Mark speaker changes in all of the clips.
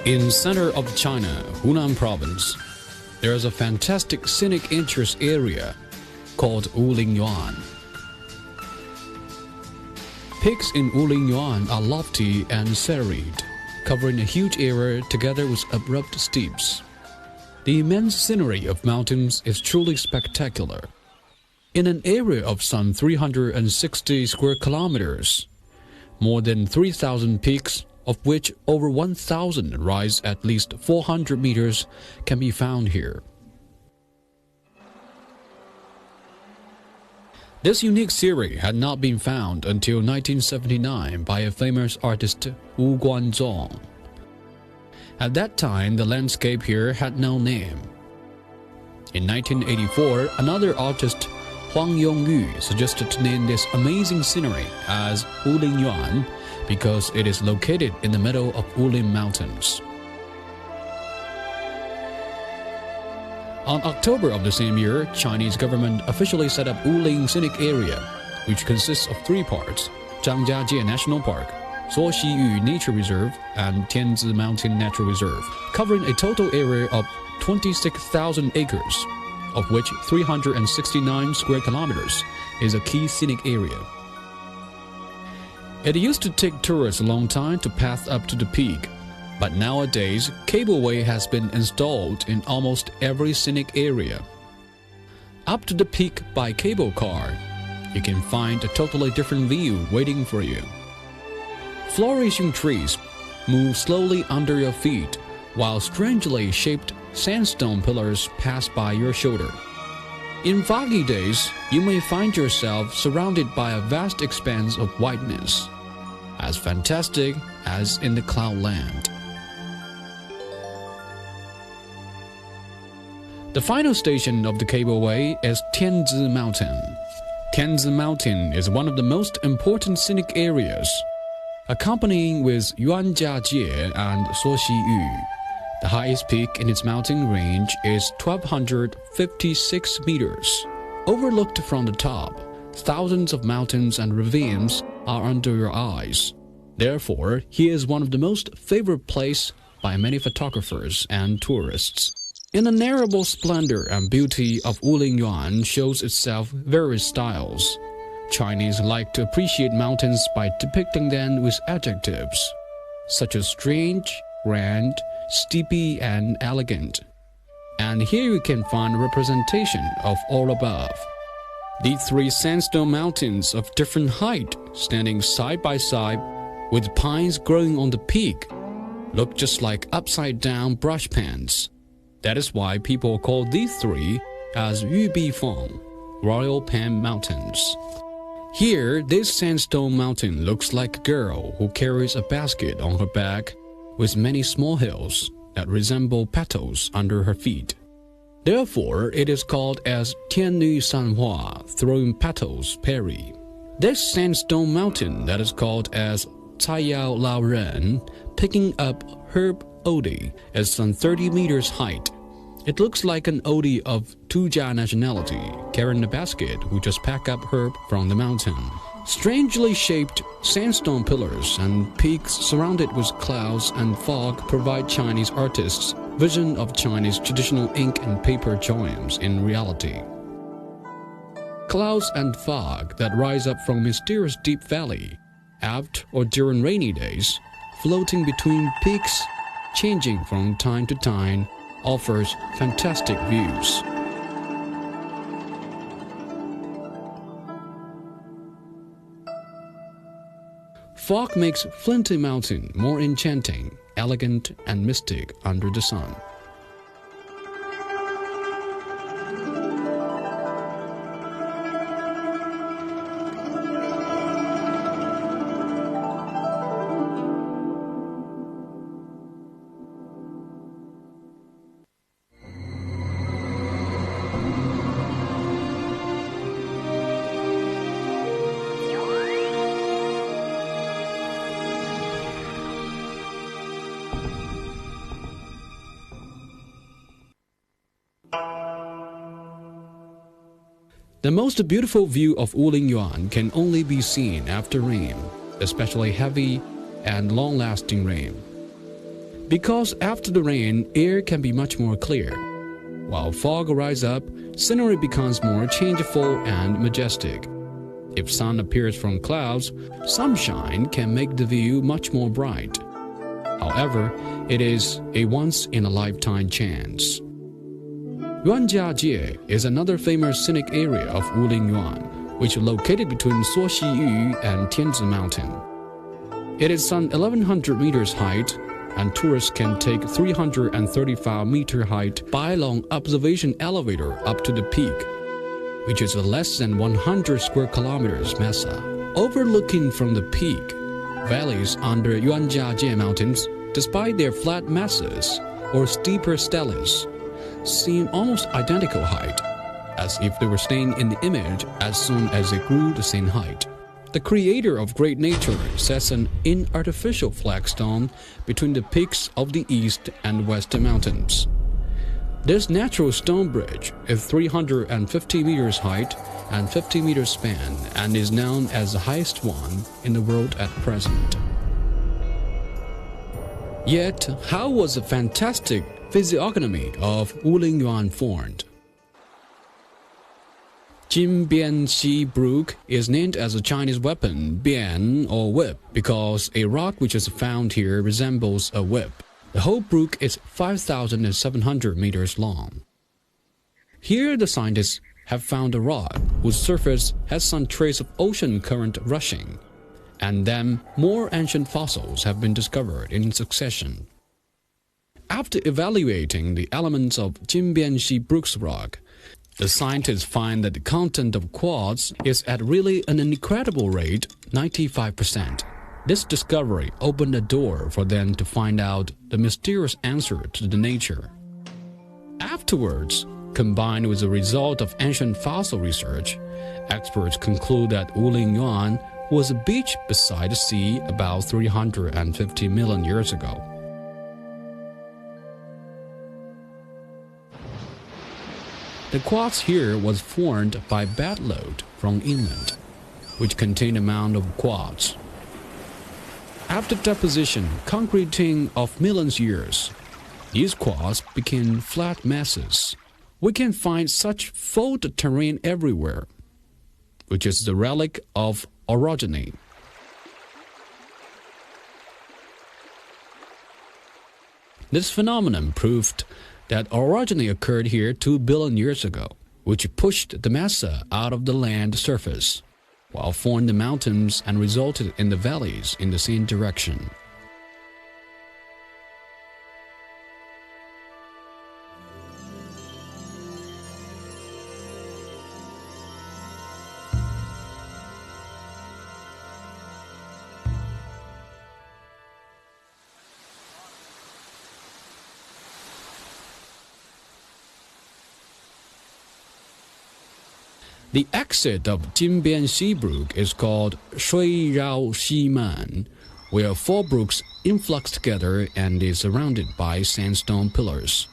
Speaker 1: In center of China, Hunan province, there is a fantastic scenic interest area called Ling Yuan. Peaks in Ling Yuan are lofty and serried, covering a huge area together with abrupt steeps. The immense scenery of mountains is truly spectacular. In an area of some 360 square kilometers, more than 3,000 peaks, of which over 1,000 rise at least 400 meters, can be found here. This unique scenery had not been found until 1979 by a famous artist Wu Guanzong. At that time, the landscape here had no name. In 1984, another artist, Huang Yongyu, suggested to name this amazing scenery as Ling Yuan because it is located in the middle of Wulin Mountains. On October of the same year, Chinese government officially set up Wulin Scenic Area, which consists of three parts: Zhangjiajie National Park, Zuoxiyu Nature Reserve, and Tianzi Mountain Natural Reserve, covering a total area of 26,000 acres, of which 369 square kilometers is a key scenic area. It used to take tourists a long time to pass up to the peak, but nowadays, cableway has been installed in almost every scenic area. Up to the peak by cable car, you can find a totally different view waiting for you. Flourishing trees move slowly under your feet, while strangely shaped sandstone pillars pass by your shoulder. In foggy days, you may find yourself surrounded by a vast expanse of whiteness, as fantastic as in the cloudland. The final station of the cableway is Tianzi Mountain. Tianzi Mountain is one of the most important scenic areas, accompanying with Yuanjiajie and Zuoxiyu. The highest peak in its mountain range is 1,256 meters. Overlooked from the top, thousands of mountains and ravines are under your eyes. Therefore, he is one of the most favored places by many photographers and tourists. Inenarrable splendor and beauty of Ling Yuan shows itself various styles. Chinese like to appreciate mountains by depicting them with adjectives, such as strange, grand, steepy, and elegant. And here you can find a representation of all above. These three sandstone mountains of different height, standing side by side, with pines growing on the peak, look just like upside-down brush pans. That is why people call these three as Yubifeng, Royal Pan Mountains. Here, this sandstone mountain looks like a girl who carries a basket on her back with many small hills that resemble petals under her feet. Therefore, it is called as Tiannu Sanhua, throwing petals Perry. This sandstone mountain that is called as Caiyao Lao Ren, picking up herb Odi, is some 30 meters height. It looks like an Odi of Tujia nationality, carrying a basket who just pack up herb from the mountain. Strangely shaped sandstone pillars and peaks surrounded with clouds and fog provide Chinese artists vision of Chinese traditional ink and paper drawings in reality. Clouds and fog that rise up from mysterious deep valley, after or during rainy days, floating between peaks, changing from time to time, offers fantastic views. Fog makes Flinty Mountain more enchanting, elegant, and mystic under the sun. The most beautiful view of Ling Yuan can only be seen after rain, especially heavy and long-lasting rain. Because after the rain, air can be much more clear. While fog rises up, scenery becomes more changeful and majestic. If sun appears from clouds, sunshine can make the view much more bright. However, it is a once-in-a-lifetime chance. Yuanjiajie is another famous scenic area of Ling Yuan, which is located between Suoxiyu and Tianzi Mountain. It is some 1,100 meters height, and tourists can take 335-meter height by-long observation elevator up to the peak, which is a less than 100 square kilometers mesa. Overlooking from the peak, valleys under Yuanjiajie Mountains, despite their flat masses or steeper steles, seem almost identical height, as if they were staying in the image as soon as they grew the same height. The creator of great nature sets an inartificial flagstone between the peaks of the east and west mountains. This natural stone bridge is 350 meters height and 50 meters span and is known as the highest one in the world at present. Yet, how was the fantastic physiognomy of Ling Yuan formed? Jinbianxi Brook is named as a Chinese weapon, bian or whip, because a rock which is found here resembles a whip. The whole brook is 5,700 meters long. Here the scientists have found a rock whose surface has some trace of ocean current rushing, and then more ancient fossils have been discovered in succession. After evaluating the elements of Jinbianxi Brook's rock, the scientists find that the content of quartz is at really an incredible rate, 95%. This discovery opened a door for them to find out the mysterious answer to the nature. Afterwards, combined with the result of ancient fossil research, experts conclude that Ling Yuan was a beach beside the sea about 350 million years ago. The quartz here was formed by bedload from inland, which contained a mound of quartz. After deposition, concreting of millions of years, these quartz became flat masses. We can find such folded terrain everywhere, which is the relic of orogeny. This phenomenon proved that orogeny occurred here 2 billion years ago, which pushed the mesa out of the land surface, while formed the mountains and resulted in the valleys in the same direction. The exit of Jinbianxi Brook is called Shui Rao Ximan, where 4 brooks influx together and is surrounded by sandstone pillars.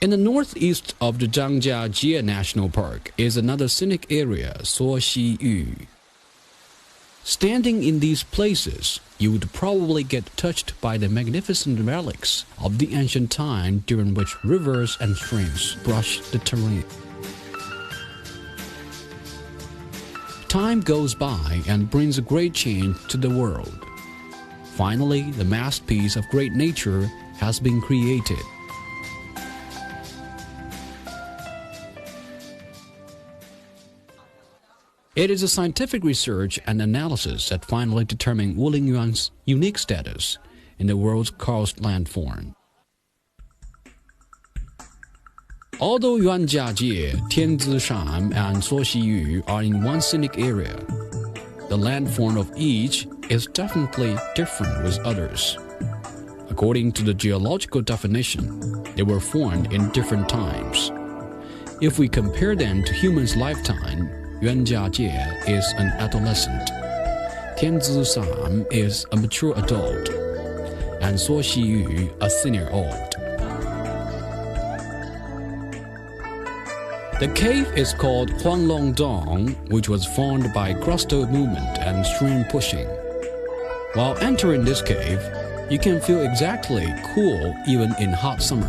Speaker 1: In the northeast of the Zhangjiajie National Park is another scenic area, Suoxiyu. Standing in these places, you would probably get touched by the magnificent relics of the ancient time during which rivers and streams brushed the terrain. Time goes by and brings a great change to the world. Finally, the masterpiece of great nature has been created. It is a scientific research and analysis that finally determined Ling Yuan's unique status in the world's karst landform. Although Yuanjiajie, Tianzishan, and Suoxiyu are in one scenic area, the landform of each is definitely different with others. According to the geological definition, they were formed in different times. If we compare them to humans' lifetime, Yuanjiajie is an adolescent, Tianzishan is a mature adult, and Suoxiyu a senior old. The cave is called Huanglongdong, which was formed by crustal movement and stream pushing. While entering this cave, You can feel exactly cool even in hot summer.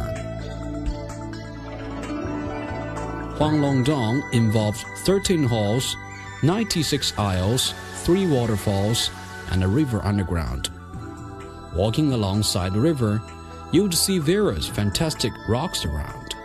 Speaker 1: Huanglongdong involves 13 halls, 96 aisles, 3 waterfalls, and a river underground. Walking alongside the river, you would see various fantastic rocks around.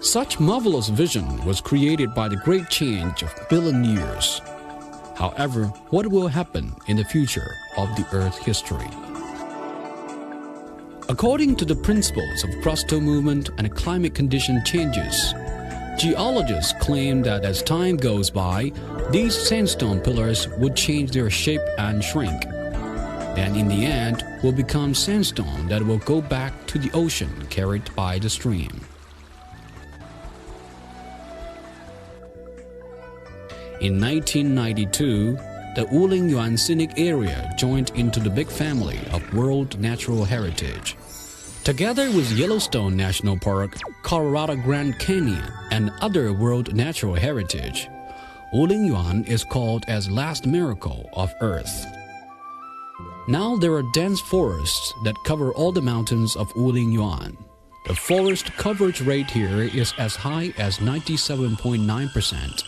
Speaker 1: Such marvelous vision was created by the great change of billion years. However, what will happen in the future of the Earth history? According to the principles of crustal movement and climate condition changes, geologists claim that as time goes by, these sandstone pillars would change their shape and shrink. And in the end, will become sandstone that will go back to the ocean carried by the stream. In 1992, the Ling Yuan Scenic Area joined into the big family of World Natural Heritage. Together with Yellowstone National Park, Colorado Grand Canyon, and other World Natural Heritage, Ling Yuan is called as Last Miracle of Earth. Now there are dense forests that cover all the mountains of Ling Yuan. The forest coverage rate here is as high as 97.9%.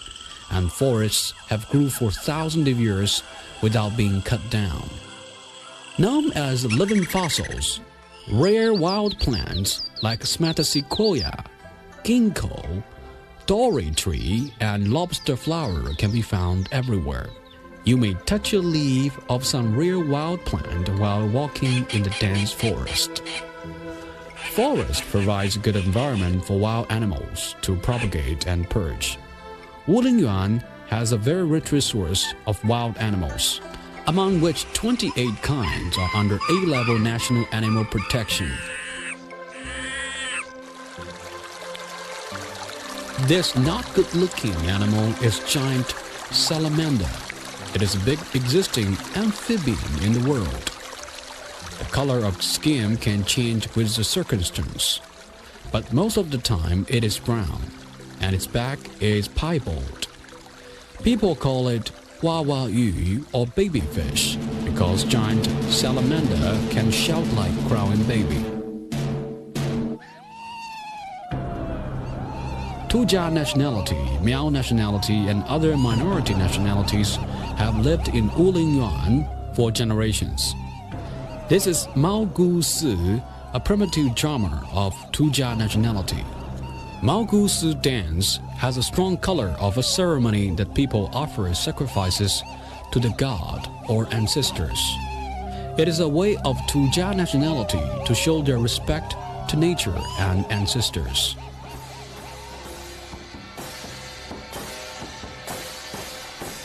Speaker 1: And forests have grew for thousands of years without being cut down. Known as living fossils, rare wild plants like Smathosequoia, ginkgo, dory tree, and lobster flower can be found everywhere. You may touch a leaf of some rare wild plant while walking in the dense forest. Forest provides a good environment for wild animals to propagate and perch. Ling Yuan has a very rich resource of wild animals, among which 28 kinds are under A-level national animal protection. This not good-looking animal is giant salamander. It is a big existing amphibian in the world. The color of skin can change with the circumstance, but most of the time it is brown, and its back is piebald. People call it Wawa Yu or baby fish because giant salamander can shout like crowing baby. Tujia nationality, Miao nationality, and other minority nationalities have lived in Ling Yuan for generations. This is Mao Gu Si, a primitive drummer of Tujia nationality. Mao Gu Si dance has a strong color of a ceremony that people offer sacrifices to the god or ancestors. It is a way of Tujia nationality to show their respect to nature and ancestors.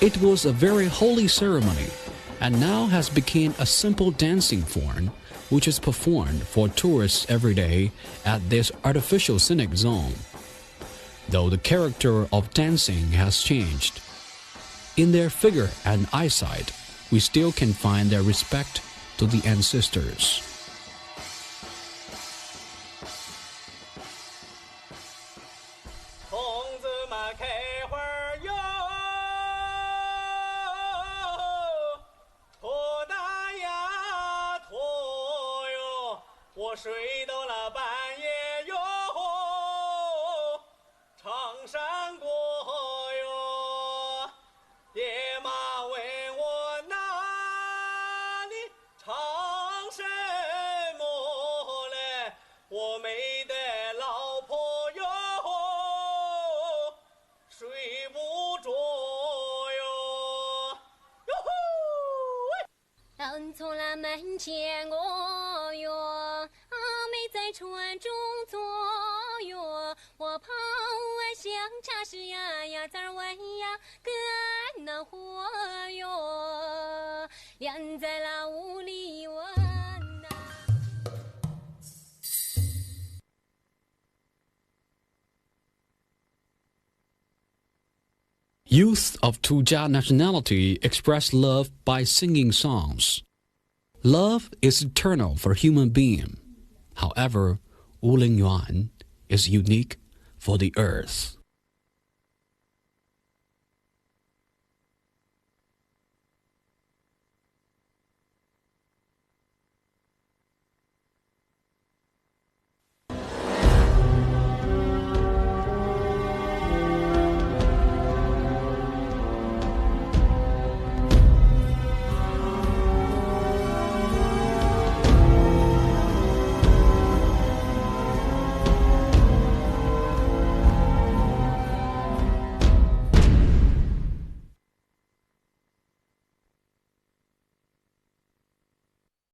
Speaker 1: It was a very holy ceremony and now has become a simple dancing form which is performed for tourists every day at this artificial scenic zone. Though the character of dancing has changed, in their figure and eyesight, we still can find their respect to the ancestors. Youth of Tujia nationality express love by singing songs. Love is eternal for human being. However, Ling Yuan is unique for the earth.